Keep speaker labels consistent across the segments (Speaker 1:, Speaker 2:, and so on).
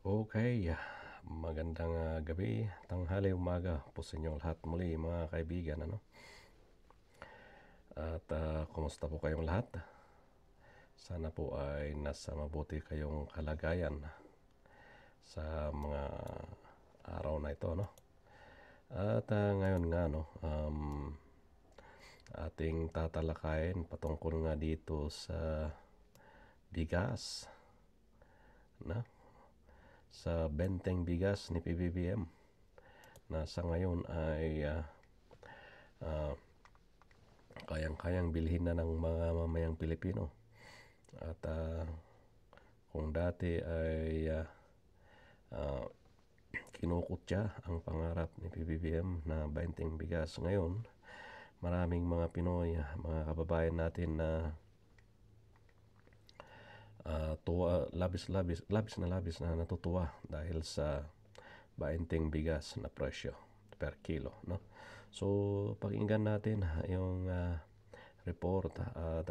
Speaker 1: Okay, magandang gabi, tanghali, umaga po sa inyong lahat muli mga kaibigan. At kumusta po kayong lahat? Sana po ay nasa mabuti kayong kalagayan sa mga araw na ito. At ngayon nga, ating tatalakayin patungkol nga dito sa bigas, sa benteng bigas ni PBBM na sa ngayon ay kayang-kayang bilhin na ng mga mamayang Pilipino. At kung dati ay kinukutya ang pangarap ni PBBM na benteng bigas, ngayon maraming mga Pinoy, mga kababayan natin na labis na natutuwa dahil sa bainteng bigas na presyo per kilo. So pakinggan natin yung report at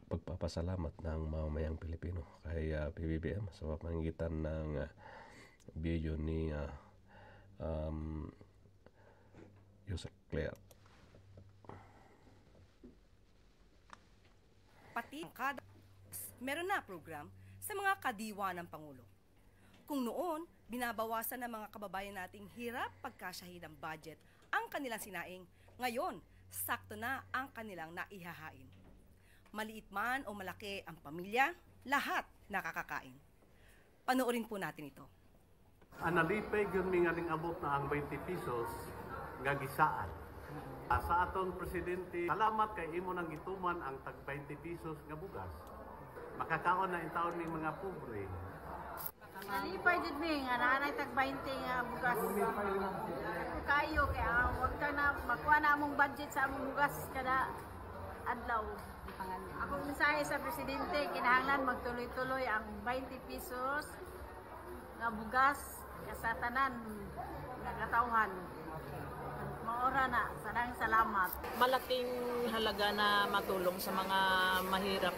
Speaker 1: pagpapasalamat ng mamamayang Pilipino kay PBBM sa pamamagitan ng video ni Yusek Claire.
Speaker 2: Pati kada meron na program sa mga kadiwa ng Pangulo. Kung noon, binabawasan ng mga kababayan nating hirap pagkasyahin ng budget ang kanilang sinaing, ngayon, sakto na ang kanilang naihahain. Maliit man o malaki ang pamilya, lahat nakakakain. Panoorin po natin ito.
Speaker 3: Analipay yun may ngaling abot na ang 20 pesos gagisaan. Sa aton presidente, salamat kay imo nang gituman ang tag 20 pesos nga bugas. Makakaon na in taon ning mga pobre.
Speaker 4: Nalipay jud mi nga naanay tag 20 nga bugas. Kayo kaya wag ka na makuha na among budget sa among bugas kada adlaw. Akong mensahe sa presidente, kinahanglan magtuloy-tuloy ang 20 pesos nga bugas sa tanan nga katawhan. Maora na, sarang salamat.
Speaker 5: Malaking halaga na matulong sa mga mahirap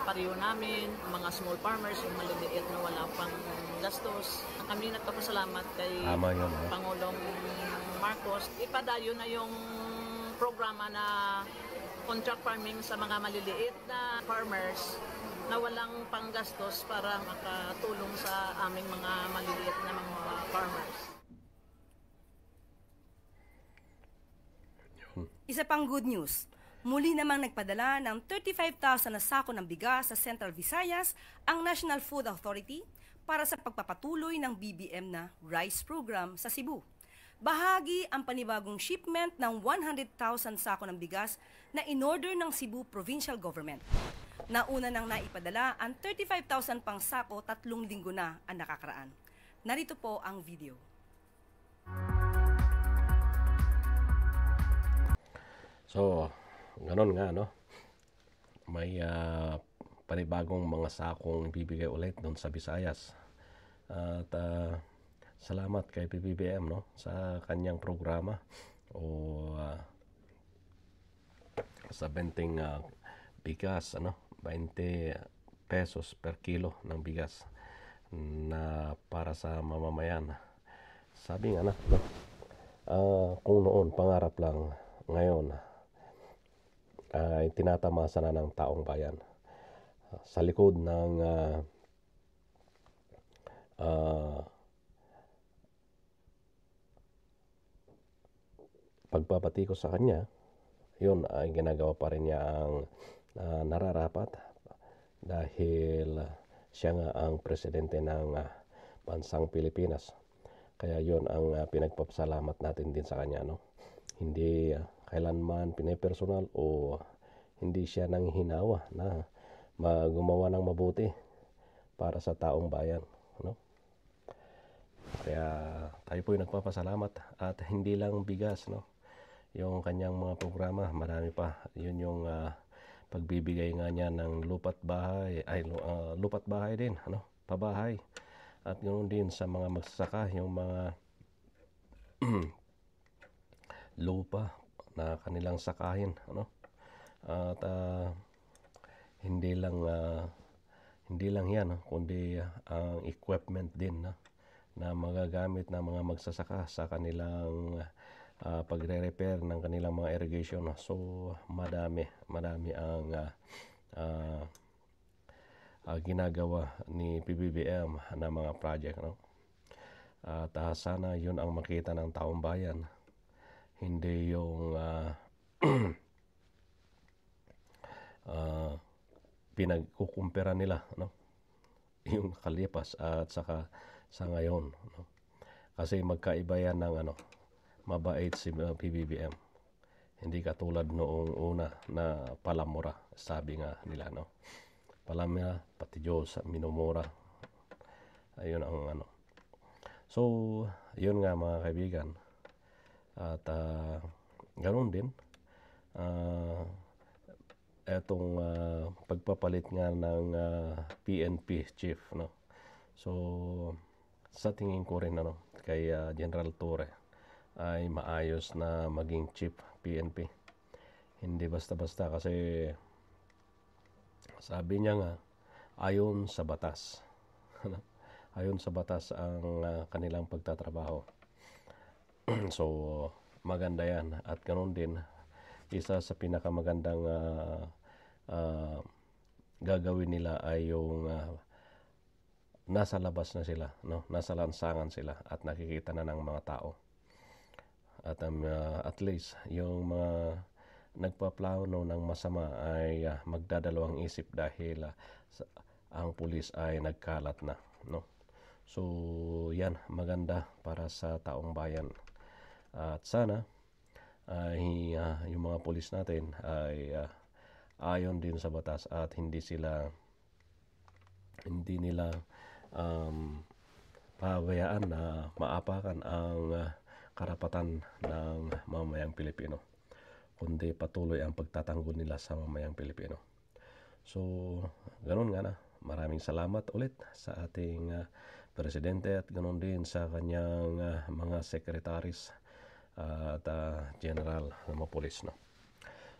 Speaker 5: pareho namin, mga small farmers, yung maliliit na wala pang gastos. Kami nagpapasalamat kay Pangulong Marcos. Ipadayo na yung programa na contract farming sa mga maliliit na farmers na walang panggastos para makatulong sa aming mga maliliit na mga farmers.
Speaker 2: Isa pang good news, muli namang nagpadala ng 35,000 na sako ng bigas sa Central Visayas ang National Food Authority para sa pagpapatuloy ng BBM na rice program sa Cebu. Bahagi ang panibagong shipment ng 100,000 sako ng bigas na in-order ng Cebu Provincial Government. Nauna nang naipadala ang 35,000 pang sako 3 linggo na ang nakakaraan. Narito po ang video.
Speaker 1: So, ganun nga, may panibagong mga sakong bibigay ulit doon sa Visayas. At salamat kay PBBM sa kanyang programa o sa benteng bigas, 20 pesos per kilo ng bigas na para sa mamamayan. Sabi nga kung noon pangarap lang, ngayon ay tinatamasa na ng taong bayan. Sa likod ng pagpapati ko sa kanya, yun ay ginagawa pa rin niya ang nararapat dahil siya nga ang presidente ng bansang Pilipinas. Kaya yun ang pinagpapasalamat natin din sa kanya. Hindi kailanman pinipersonal o hindi siya nanghihinawa na gumawa ng mabuti para sa taong bayan. Kaya tayo po ay nagpapasalamat at hindi lang bigas, yung kanyang mga programa, marami pa. Yun yung pagbibigay nga niya ng lupa't bahay din, pabahay. At ganoon din sa mga magsasaka, yung mga lupa na kanilang sakahin, At hindi Hindi lang yan, kundi ang equipment din na magagamit ng mga magsasaka sa kanilang pagre-repair ng kanilang mga irrigation. So madami ang ginagawa ni PBBM na mga project, no? At sana yun ang makita ng taong bayan, hindi yung pinagkukumpira nila, no? Yung kalipas at saka sa ngayon, no? Kasi magkaiba yan ng mabait si PBBM. Hindi katulad noong una na palamura, sabi nga nila, no? Palamura, pati Diyos minumura. Ayun ang So, yun nga mga kaibigan. At ganoon din, etong pagpapalit nga ng PNP chief, no? So, sa tingin ko rin kay General Torre ay maayos na maging chief PNP. Hindi basta-basta, kasi sabi niya nga ayon sa batas. Ayon sa batas ang kanilang pagtatrabaho. So maganda yan. At ganoon din, isa sa pinakamagandang gagawin nila ay yung nasa labas na sila, no? Nasa lansangan sila at nakikita na ng mga tao. At at least yung mga nagpaplano ng masama ay magdadalawang isip dahil ang pulis ay nagkalat na, no? So yan, maganda para sa taong bayan. At sana ay yung mga pulis natin ay ayon din sa batas at hindi nila pabayaan na maapakan ang karapatan ng mamayang Pilipino, kundi patuloy ang pagtatanggol nila sa mamayang Pilipino. So ganun nga na. Maraming salamat ulit sa ating presidente at ganoon din sa kanyang mga secretaries at general ng mga pulis, no?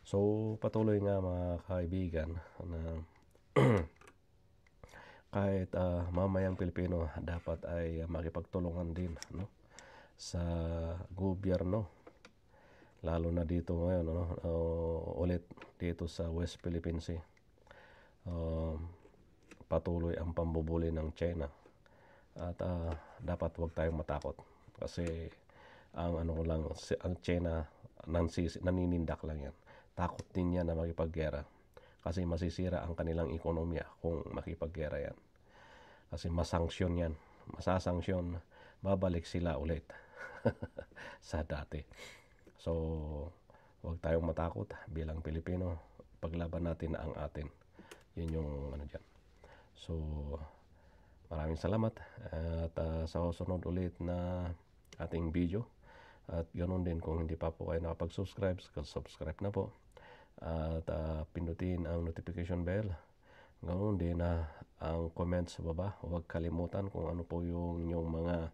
Speaker 1: So patuloy nga mga kaibigan na kahit mamayang Pilipino dapat ay makipagtulungan din, no, sa gobyerno, lalo na dito ngayon, ulit dito sa West Philippine Sea. Patuloy ang pambubuli ng China at dapat huwag tayong matakot, kasi ang China naninindak lang yan. Takot din yan na makipaggera, kasi masisira ang kanilang ekonomiya kung makipaggera yan, kasi masanksyon yan, masasanksyon, babalik sila ulit sa dati. So huwag tayong matakot bilang Pilipino, paglaban natin ang atin. Yun yung dyan. So maraming salamat at sa susunod ulit na ating video. At ganoon din, kung hindi pa po kayo nakapag-subscribe, subscribe na po at pindutin ang notification bell. Ganoon din ang comment sa baba. Huwag kalimutan kung ano po yung mga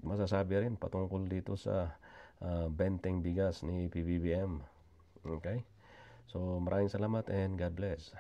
Speaker 1: masasabi rin patungkol dito sa benteng bigas ni PBBM. Okay? So maraming salamat and God bless.